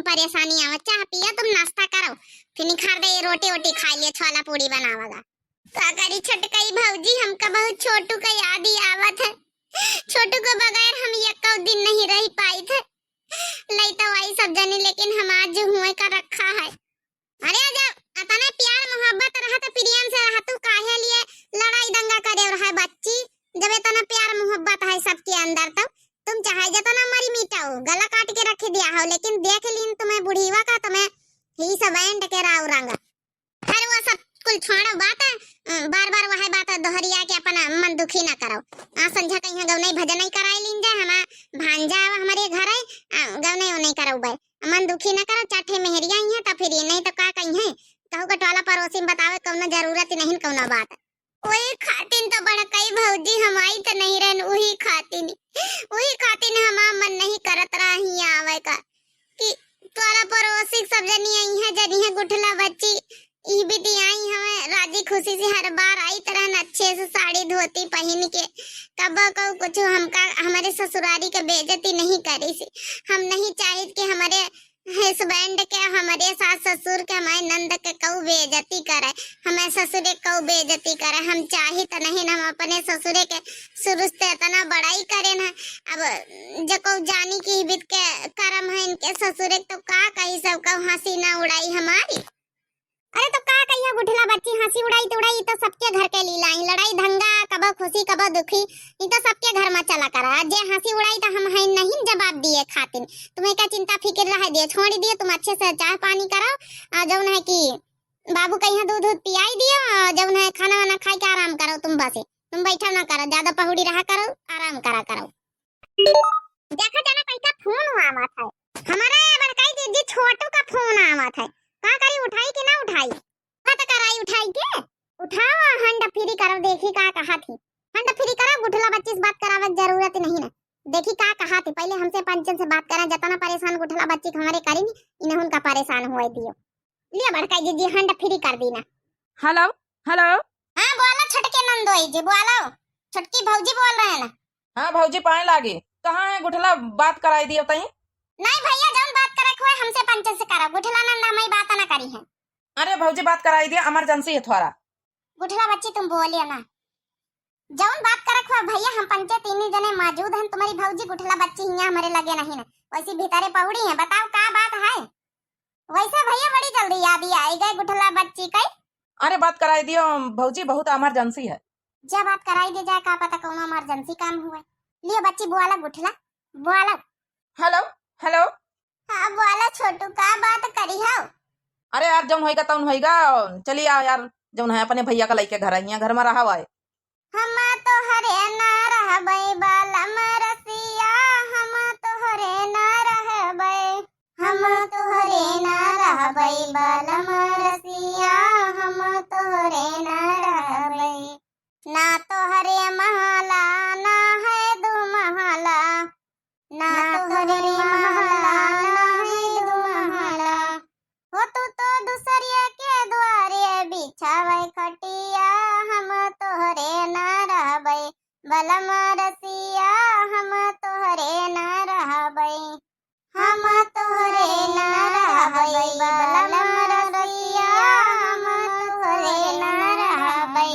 परेशानी आवा। चाह पिया तुम, नाश्ता करो, फिर निखार दे रोटी वोटी खा लिया, छोला पूड़ी बनावागा। का करी छटकई भौजी, हमका बहुत छोटू का याद ही आवत है। छोटू के बगैर हम एक दिन नहीं रह पाई थे। लई तो वही सब जानी, लेकिन हम आज हुए का रखा है। अरे जब इतना प्यार मोहब्बत रहा तो प्रियम से रहा, तू काहे लिए लड़ाई दंगा करे रहा है बच्ची? जब इतना प्यार मोहब्बत है सबके अंदर, तो तुम चाहे जितना मरी मिटाओ, गला काट के रख दिया हो, लेकिन देख लीन तुम्हें बुढ़ीवा का, तुम्हें ही सब एंड के राव रंगा। अरे वो सब कुल छोड़ो बात, बार बार वह बात दोहरिया के अपना मन दुखी ना करो। संझा कहीं गौनई भजन नहीं कराई लीन जाए, हमारा भांजा हमारे घर है, गौनई नहीं करो भाई, मन दुखी ना करो। चाठे मेहरिया ही है तो फिर नहीं तो का कहीं है, कहू कटवाला पड़ोसी में बतावे कौनो जरूरत नहीं कौनो बात। वही खातिन तो बड़कई भौजी हमारी तो नहीं रहन, वही खातिन हमारा मन नहीं करत रहा ही आवे का कि तोरा पड़ोसी सब जनी आई है, जनी है गुठला बच्ची ई भी दी आई हमें राजी खुशी से हर बार आई तरह अच्छे से साड़ी धोती पहन के, कब को कुछ हमका हमारे ससुरारी के बेइज्जती नहीं करी सी। हम नहीं चाहिए कि हमारे हस्बैंड के, हमारे सास ससुर के, हमारे नंद के कऊ बेइज्जती करे, हमारे ससुरे कऊ बेइज्जती करे। हम चाहे तो नहीं, हम अपने ससुरे के शुरू से इतना बड़ाई करे ना। अब जो को जानी की बीत के कर्म है इनके ससुरे, तो का कही सब का हंसी ना उड़ाई हमारी। अरे तो का कहिया गुठला बच्ची हंसी उड़ाई तो उड़ाई, तो सबके घर के लीला ही, लड़ाई धंगा कब खुशी कब दुखी, ये तो सबके घर में चला करा। जे हंसी उड़ाई तो हम है नहीं जवाब दिए खातिन, तुम्हें क्या चिंता फिक्र रह दिए, छोड़ दिए, तुम अच्छे से चाय पानी करो, जौन है कि बाबू कहीं दूध दूध पियाई दियो, जौन है खाना वाना खाई के आराम करो। तुम बसे तुम बैठा ना करो, ज्यादा पहुड़ी रहा करो, आराम करा करो। देखा जाना कैसा फोन आवा था हमारा, बड़काई दीदी छोटू का फोन आवा था, का करी उठाई कि ना उठाई? का तो कराई उठाई के उठाओ, हंड फ्री करो, देखी का कहा थी, हंड फ्री करो, गुठला बच्ची से बात करावे जरूरत नहीं ना, देखी का कहा थी। पहले हमसे पंचन से बात करा, जितना परेशान गुठला बच्ची हमारे करी इन्हें उनका परेशान हुए दियो। लिया बड़काई दीदी हंड फ्री कर दी ना। हेलो हेलो, हां बोलो छटके नंदोई जी, बोलो छटकी भौजी बोल रहे हैं ना। हाँ भौजी पाए लागे, कहाँ है गुठला बात कराई दियो तई? नहीं भैया, जौन बात करे खोए हमसे पंचन से करा, गुठला नंदा मई बात ना करी है। अरे भौजी बात कराई दिया, इमरजेंसी है थोड़ा। गुठला बच्ची तुम बोलिए ना, जौन बात करे खोए भैया, हम पंचे तीन जने मौजूद हैं, तुम्हारी भौजी गुठला बच्ची हिया हमारे लगे नहीं ना, वैसी भीतरे पौड़ी है, बताओ का बात है? वैसे भैया बड़ी जल्दी याद ही आई गई गुठला बच्ची कई। अरे बात कराई दियो भौजी, बहुत इमरजेंसी है। जब बात कराई दे जाए, का पता कौन इमरजेंसी काम हुआ। लियो बच्ची बोला गुठला बोला। हेलो हेलो, हाँ बोला छोटू, का बात करी हो? अरे यार जौन होएगा तौन होएगा, चलिए आ यार, जौन है अपने भैया का लेके घर आई, घर में रहा हुआ है। हम तो हरे ना रहबै बालम रसिया, हम तो हरे ना रहबै, हम तो हरे ना रहबै बालम रसिया, हम तो हरे ना रहबै, ना तो हरे महला ना है दो महला, ना तो हरे महला ना है दो महला, हो तो दूसरिया के द्वारे बिछावे खटिया, हम तोहरे ना रहबै बलम रसिया, हम तोहरे ना रहबै, हम तोहरे ना रहबै बलम रसिया, हम तोहरे ना रहबै।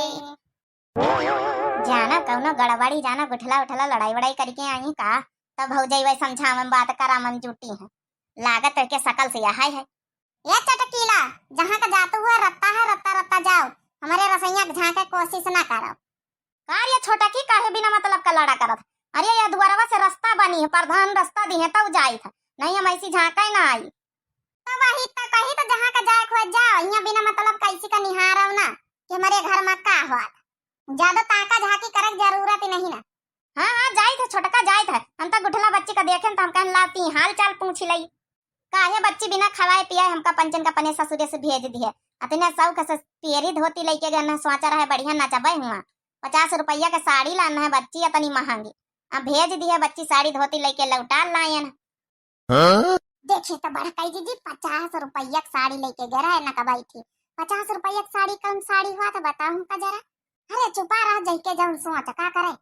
जाना कौनो गड़बड़ी, जाना गुठला उठला लड़ाई वड़ाई करके आई का, तब हो जाई वही समझा में बात करा मन जुटी है, लागत के शकल से यही है। ये चटकीला जहाँ का जातू हुआ रत्ता है, रत्ता रत्ता जाओ, हमारे रसैया झांके कोशिश ना करो। कार ये छोटा की काहे बिना मतलब का लड़ा करत? अरे ये द्वारवा से रास्ता बनी है, प्रधान रास्ता दी है तब जाई था, नहीं हम ऐसी झांका ना आई। तो वही तो कही तो जहाँ का जाए खोज जाओ, यहाँ बिना मतलब कैसी का निहारव ना कि हमारे घर में का हुआ। ज्यादा ताका झाकी करे जरूरत ही नहीं ना। हाँ हाँ जाई था, छोटका जाई था, हम तो गुठला बच्ची का देखे तो हम कहन लाती हाल चाल पूछ लई, काहे बच्ची बिना खवाए पियाए हमका पंचन का पने ससुरे से भेज दिए, अतने सब से पियरी धोती लेके गए ना, सोचा रहे बढ़िया नचबे हुआ, 50 रुपया के साड़ी लाना है बच्ची इतनी महंगी, अब भेज दिए बच्ची साड़ी धोती लेके लौटा लाए ना। देखिए तो बड़काई जी 50 रुपया की साड़ी लेके गए रहे ना, कबाई थी 50 रुपया की साड़ी, कौन साड़ी हुआ था बताओ हमका जरा। अरे चुपा रह जाई के जाऊं सोच का करे।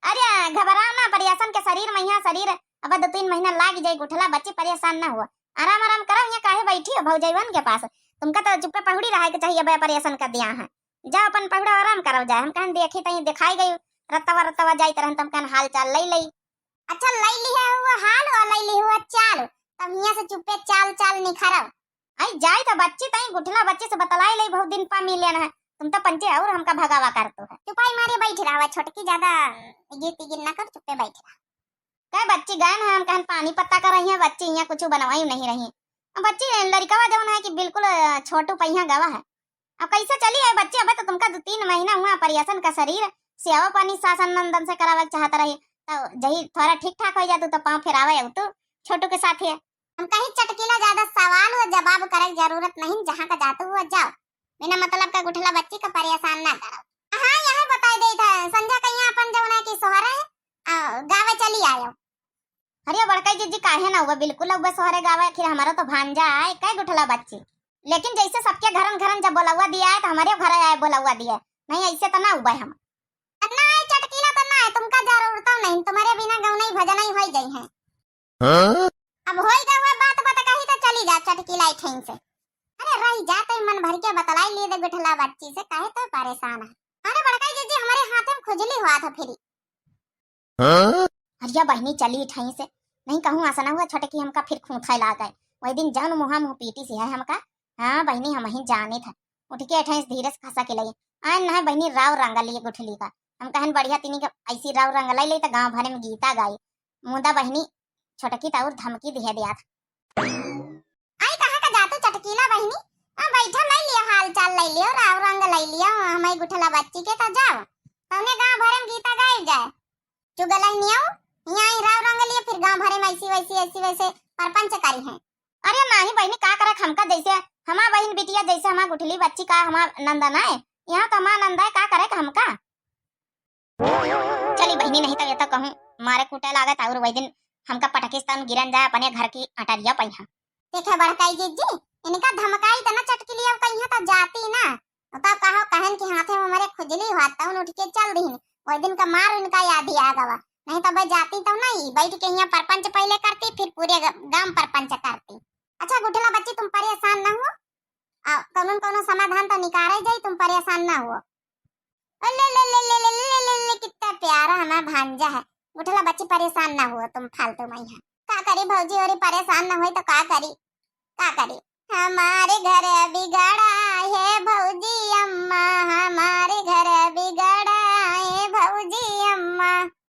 अरे घबराओ ना, परियासन के शरीर में यहाँ शरीर अब 2-3 महीना लाग जाए गुठला बच्ची परेशान ना हुआ। आराम आराम करो, यहाँ काहे बैठी हो भौजैवन के पास? तुमका तो चुप्पे पहुड़ी रहे के चाहिए, बे परेशान कर दिया है। जाओ अपन पहुड़ा आराम करो जाए। हम कहन देखी तई दिखाई गई रत्तवा जाई तरह तुम कहन हाल चाल लई लई। अच्छा लई ली है वो हाल और लई ली हुआ चाल, तब यहाँ से चुप्पे चाल चाल निखरव। आई जाई तो बच्ची तई गुठला बच्ची से बतलाई लई, बहुत दिन पा मिले ना है। तुम तो पंचे और हमका भगावा करतो है। चुपाई मारे बैठ रहा, छोटकी ज्यादा गिर ना कर, चुप्पे बैठ रहा। कई बच्ची गए ना, हम कहन पानी पत्ता कर रही है बच्ची, यहाँ कुछ बनवाई नहीं रही। अब बच्ची लड़कवा जौन है कि बिल्कुल छोटू पहिया गवा है। अब कैसे चली है बच्ची? अब तो तुमका 2-3 महीना हुआ परियसन का शरीर सेवा पानी सासन नंदन से करावे चाहता रही, तो जही थोड़ा ठीक ठाक हो जातू तो पाँव फिरावे तो छोटू के साथ है। हम कहीं चटकीला ज्यादा सवाल और जवाब करे की जरूरत नहीं, जहाँ का जातू हुआ जाओ, बिना मतलब का गुठला बच्ची का परेशान ना करो। हाँ यहाँ बता दे था संध्या कहीं अपन जौन है कि सोहरा है गावे चली आयो। अरे बड़का जी काहे ना हुआ, बिल्कुल अब सोहरे गावे। फिर हमारा तो भांजा है कई गुठला बच्ची, लेकिन जैसे सबके घरन जब बोलवा दिया है तो हमारे घर आए बोलवा दिया, नहीं ऐसे तो ना हुआ हम। ना है चटकीला तो ना है, तुमका जरूरत नहीं, तुम्हारे बिना गाँव नहीं भजन ही हो जाई है। अब होई हुआ बात बता कही तो चली जा चटकीला ठेन से। अरे रही जाते मन भर के बतलाई लिए दे गुठला बच्ची से, काहे तो परेशान है। अरे बड़का जी हमारे हाथ में खुजली हुआ था फिर। अरिया बहनी चली ठई से, नहीं कहूँ आसना हुआ छोटकी हमका फिर खूंथा ला गए। वही दिन जान मुहा मुँह पीटी सी है हमका। हाँ बहनी हम ही जाने था, उठ के ठई धीरे से खसा के लगी। आन ना बहनी राव रंगा लिए गुठली का। हम कहन बढ़िया तिनी का ऐसी राव रंग लाई तो गाँव भरे में गीता गाई। मुदा बहनी छोटकी तो और धमकी दिया दिया था। आई कहाँ का जातू चटकीला बहनी? बैठा नहीं लिया हाल चाल ले लियो, राव रंग ले लियो हमारी गुठला बच्ची के, तो जाओ तौने गाँव भरे में गीता गाई जाए। चुगला ही नहीं आओ यहाँ राव रंग लिए, फिर गाँव भरे में ऐसी वैसे परपंच करी है। अरे नहीं बहनी का करे हमका जैसे हमार बहन बिटिया जैसे हमार गुठली बच्ची का हमार नंदन है, यहाँ तो हमार नंदा है का करे हमका। चली बहनी नहीं तो ये तो कहूँ मारे कूटे लागत और वही दिन हमका पटकिस्तान गिरन जाए अपने घर की अटरिया पहिया। देखे बड़काई जी इनका धमकाई तो ना चटकी लिया कहीं तो जाती ना, तब कहो कहन कि हाथे में हमारे खुजली हुआ तो उठ के चल दी। वही दिन का मार इनका याद ही आ गवा, नहीं तो भाई जाती तो नहीं बैठ के यहाँ परपंच पहले करती फिर पूरे गांव परपंच करती। अच्छा गुठला बच्ची तुम परेशान ना हो, कोनो समाधान तो निकाले जाए, तुम परेशान ना हो। ले ले ले ले ले ले ले ले कितना प्यारा हमारा भांजा है। गुठला बच्ची परेशान ना हो तुम फालतू में। यहाँ का करी भौजी और परेशान ना हो तो का करी हमारे घर बिगड़ा है भौजी अम्मा, हमारे घर बिगड़ा है भौजी अम्मा।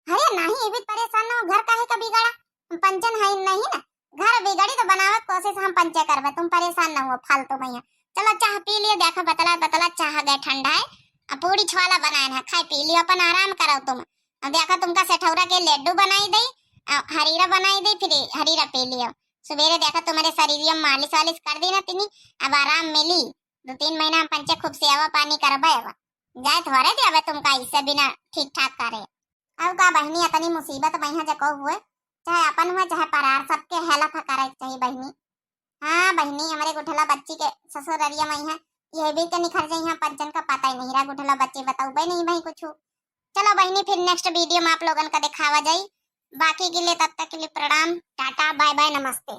अरे नहीं भी परेशान ना हो, घर काहे का बिगड़ा? हम पंचन है नहीं ना, घर बिगड़ी तो बनावत कोशिश हम पंचे करबे, तुम परेशान ना हो फालतू में। चलो चाह पी लियो, देखो बतला चाह गए ठंडा है, पूरी छवाला बनाए है, खाए पी लियो अपन आराम करो तुम। देखो तुमका सेठौरा के लड्डू बनाई दई, हरीरा बनाई दई, फिर हरीरा पी लियो। सवेरे देखो तुम्हारे शरीर में मालिश वालिश कर दी ना तिनी, अब आराम मिली। 2-3 महीना हम पंचे खूब सेवा पानी करबे, जाए थोड़े दे अब तुमका इससे बिना ठीक ठाक करे। अब का बहनी इतनी मुसीबत में जको हुए, चाहे अपन हुए चाहे परार, सबके हेल्प करे चाहिए बहनी। हाँ बहनी हमारे गुठला बच्ची के ससुररिया में है, ये भी तो निखर जाए, यहाँ पंचन का पता ही नहीं रहा, गुठला बच्ची बताऊ भाई नहीं भाई कुछ। चलो बहनी फिर नेक्स्ट वीडियो में आप लोगन का दिखावा जाए। बाकी के लिए तब तक के लिए प्रणाम, टाटा बाय बाय नमस्ते।